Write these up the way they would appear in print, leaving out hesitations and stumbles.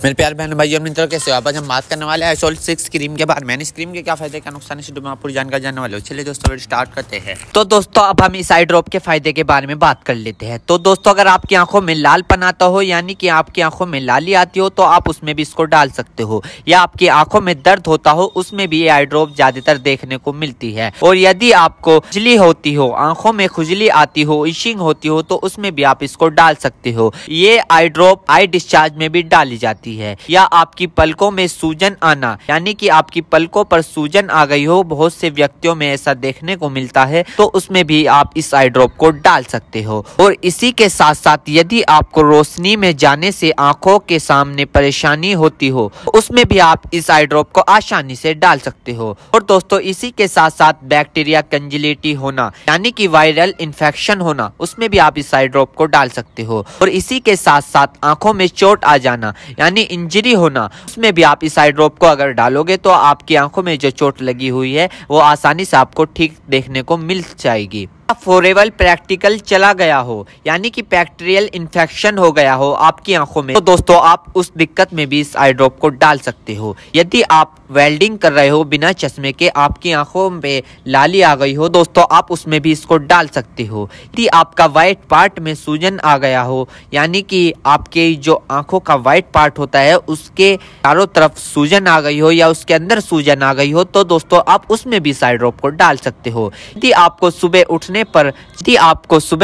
मेरे प्यार बहन भाई और मित्रों, कैसे हो आप? आज हम बात करने वाले हैं आइसोल 6 क्रीम के बारे में। इस क्रीम के क्या फायदे क्या नुकसान है मैं आपको जानकारी जानने वाले हो। चलिए दोस्तों वीडियो स्टार्ट करते हैं। तो दोस्तों अब हम इस आई ड्रॉप के फायदे के बारे में बात कर लेते हैं। तो दोस्तों अगर आपकी आंखों में लालपन आता हो, यानी कि आपकी आंखों में लाली आती हो, तो आप उसमें भी इसको डाल सकते हो। या आपकी आंखों में दर्द होता हो, उसमें भी ये आई ड्रॉप ज्यादातर देखने को मिलती है। और यदि आपको खुजली होती हो, आंखों में खुजली आती हो, इशिंग होती हो, तो उसमें भी आप इसको डाल सकते हो। ये आई ड्रॉप आई डिस्चार्ज में भी डाली जाती है। या आपकी पलकों में सूजन आना, यानी कि आपकी पलकों पर सूजन आ गई हो, बहुत से व्यक्तियों में ऐसा देखने को मिलता है, तो उसमें भी आप इस आई ड्रॉप को डाल सकते हो। और इसी के साथ साथ यदि आपको रोशनी में जाने से आंखों के सामने परेशानी होती हो, उसमें भी आप इस आई ड्रॉप को आसानी से डाल सकते हो। और दोस्तों इसी के साथ साथ बैक्टीरिया कंजिलिटी होना, यानी कि वायरल इन्फेक्शन होना, उसमें भी आप इस आई ड्रॉप को डाल सकते हो। और इसी के साथ साथ आंखों में चोट आ जाना, यानी इंजरी होना, उसमें भी आप इस आई ड्रॉप को अगर डालोगे तो आपकी आंखों में जो चोट लगी हुई है वो आसानी से आपको ठीक देखने को मिल जाएगी। फॉरेबल प्रैक्टिकल चला गया हो, यानी कि बैक्टीरियल इन्फेक्शन हो गया हो आपकी आंखों में, तो दोस्तों आप उस दिक्कत में भी इस आई ड्रॉप को डाल सकते हो। यदि आप वेल्डिंग कर रहे हो बिना चश्मे के, आपकी आंखों में लाली आ गई हो, दोस्तों आप उसमें भी इसको डाल सकते हो। यदि आपका व्हाइट पार्ट में सूजन आ गया हो, यानी कि आपके जो आंखों का व्हाइट पार्ट होता है उसके चारों तरफ सूजन आ गई हो या उसके अंदर सूजन आ गई हो, तो दोस्तों आप उसमें भी इस आई ड्रॉप को डाल सकते हो। यदि आपको सुबह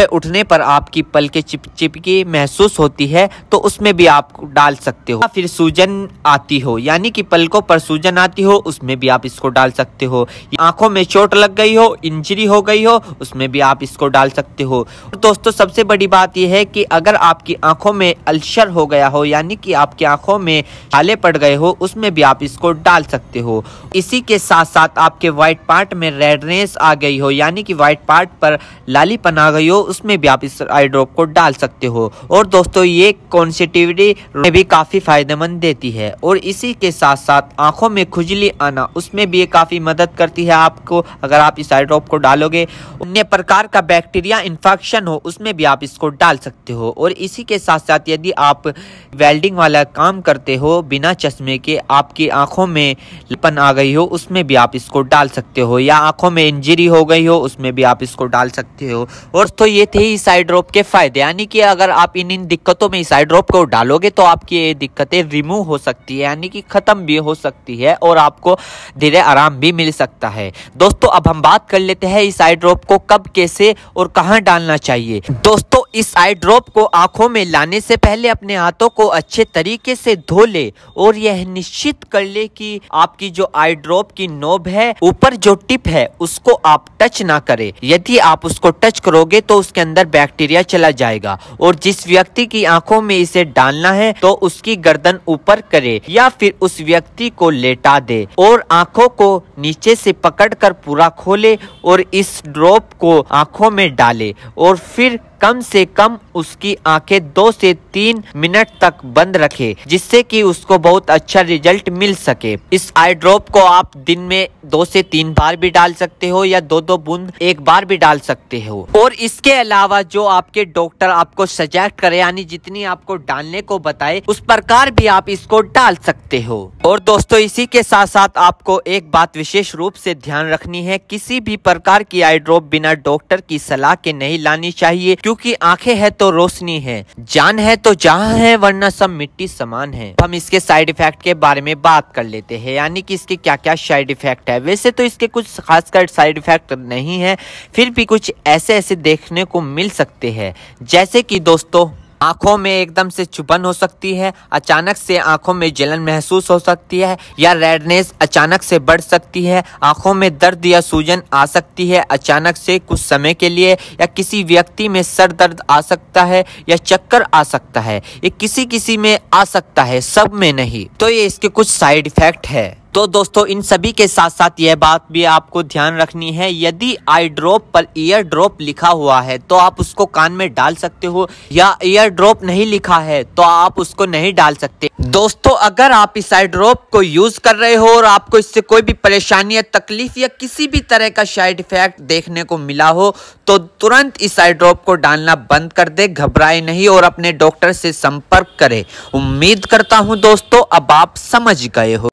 उठने पर आपकी पलकें चिपचिपकी महसूस होती है, तो उसमें भी आप डाल सकते हो। फिर सूजन आती हो, यानी कि पलकों पर सूजन आती हो, उसमें भी आप इसको डाल सकते हो। आंखों में चोट लग गई हो, इंजरी हो गई हो, उसमें भी आप इसको डाल सकते हो। और दोस्तों सबसे बड़ी बात यह है कि अगर आपकी आंखों में अल्सर हो गया हो, यानी कि आपकी आंखों में छाले पड़ गए हो, उसमें भी आप इसको डाल सकते हो। इसी के साथ साथ आपके व्हाइट पार्ट में रेडनेस आ गई हो, यानी कि व्हाइट पार्ट पर लालीपन आ गई हो, उसमें भी आप इस आई ड्रॉप को डाल सकते हो। और दोस्तों ये कॉन्सेटिविटी में भी काफी फायदेमंद देती है। और इसी के साथ साथ आंखों में खुजली आना, उसमें भी ये काफी मदद करती है आपको अगर आप इस आई ड्रॉप को डालोगे। अन्य प्रकार का बैक्टीरिया इन्फेक्शन हो, उसमें भी आप इसको डाल सकते हो। और इसी के साथ साथ यदि आप वेल्डिंग वाला काम करते हो बिना चश्मे के, आपकी आंखों में लालीपन आ गई हो, उसमें भी आप इसको डाल सकते हो। या आंखों में इंजरी हो गई हो, उसमें भी आप इसको डाल सकते हो। और तो ये थे इस आई ड्रॉप के फायदे, यानी कि अगर आप इन दिक्कतों में इस आई ड्रॉप को डालोगे तो आपकी ये दिक्कतें रिमूव हो सकती है, यानी कि खत्म भी हो सकती है और आपको धीरे आराम भी मिल सकता है। दोस्तों अब हम बात कर लेते हैं इस आई ड्रॉप को कब, कैसे और कहां डालना चाहिए। दोस्तों इस आई ड्रॉप को आंखों में लाने से पहले अपने हाथों को अच्छे तरीके से धो ले और यह निश्चित कर ले कि आपकी जो आई ड्रॉप की नोब है, ऊपर जो टिप है, उसको आप टच ना करें। यदि आप उसको टच करोगे तो उसके अंदर बैक्टीरिया चला जाएगा। और जिस व्यक्ति की आंखों में इसे डालना है तो उसकी गर्दन ऊपर करे या फिर उस व्यक्ति को लेटा दे और आंखों को नीचे से पकड़कर पूरा खोले और इस ड्रॉप को आंखों में डाले। और फिर कम से कम उसकी आंखें 2 से 3 मिनट तक बंद रखे, जिससे कि उसको बहुत अच्छा रिजल्ट मिल सके। इस आई ड्रॉप को आप दिन में 2 से 3 बार भी डाल सकते हो या 2-2 बूंद एक बार भी डाल सकते हो। और इसके अलावा जो आपके डॉक्टर आपको सजेस्ट करे, यानी जितनी आपको डालने को बताए, उस प्रकार भी आप इसको डाल सकते हो। और दोस्तों इसी के साथ साथ आपको एक बात विशेष रूप से ध्यान रखनी है, किसी भी प्रकार की आई ड्रॉप बिना डॉक्टर की सलाह के नहीं लानी चाहिए, क्योंकि आंखें है तो रोशनी है, जान है तो जहां है, वरना सब मिट्टी समान है। हम इसके साइड इफेक्ट के बारे में बात कर लेते हैं, यानी कि इसके क्या क्या साइड इफेक्ट है। वैसे तो इसके कुछ खासकर साइड इफेक्ट नहीं है, फिर भी कुछ ऐसे देखने को मिल सकते हैं, जैसे कि दोस्तों आंखों में एकदम से चुभन हो सकती है, अचानक से आंखों में जलन महसूस हो सकती है, या रेडनेस अचानक से बढ़ सकती है, आंखों में दर्द या सूजन आ सकती है अचानक से कुछ समय के लिए, या किसी व्यक्ति में सर दर्द आ सकता है या चक्कर आ सकता है। ये किसी में आ सकता है, सब में नहीं। तो ये इसके कुछ साइड इफेक्ट है। तो दोस्तों इन सभी के साथ साथ यह बात भी आपको ध्यान रखनी है, यदि आई ड्रॉप पर ईयर ड्रॉप लिखा हुआ है तो आप उसको कान में डाल सकते हो, या ईयर ड्रॉप नहीं लिखा है तो आप उसको नहीं डाल सकते। दोस्तों अगर आप इस आई ड्रॉप को यूज कर रहे हो और आपको इससे कोई भी परेशानी या तकलीफ या किसी भी तरह का साइड इफेक्ट देखने को मिला हो तो तुरंत इस आई ड्रॉप को डालना बंद कर दे, घबराए नहीं और अपने डॉक्टर से संपर्क करें। उम्मीद करता हूं दोस्तों अब आप समझ गए हो।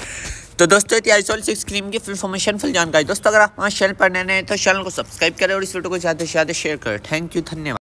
तो दोस्तों आइसोल 6 क्रीम की फुल इन्फॉर्मेशन, फुल जानकारी। दोस्तों अगर आप हमारे चैनल पर नए हैं तो चैनल को सब्सक्राइब करें और इस वीडियो को ज़्यादा से ज़्यादा शेयर करें। थैंक यू, धन्यवाद।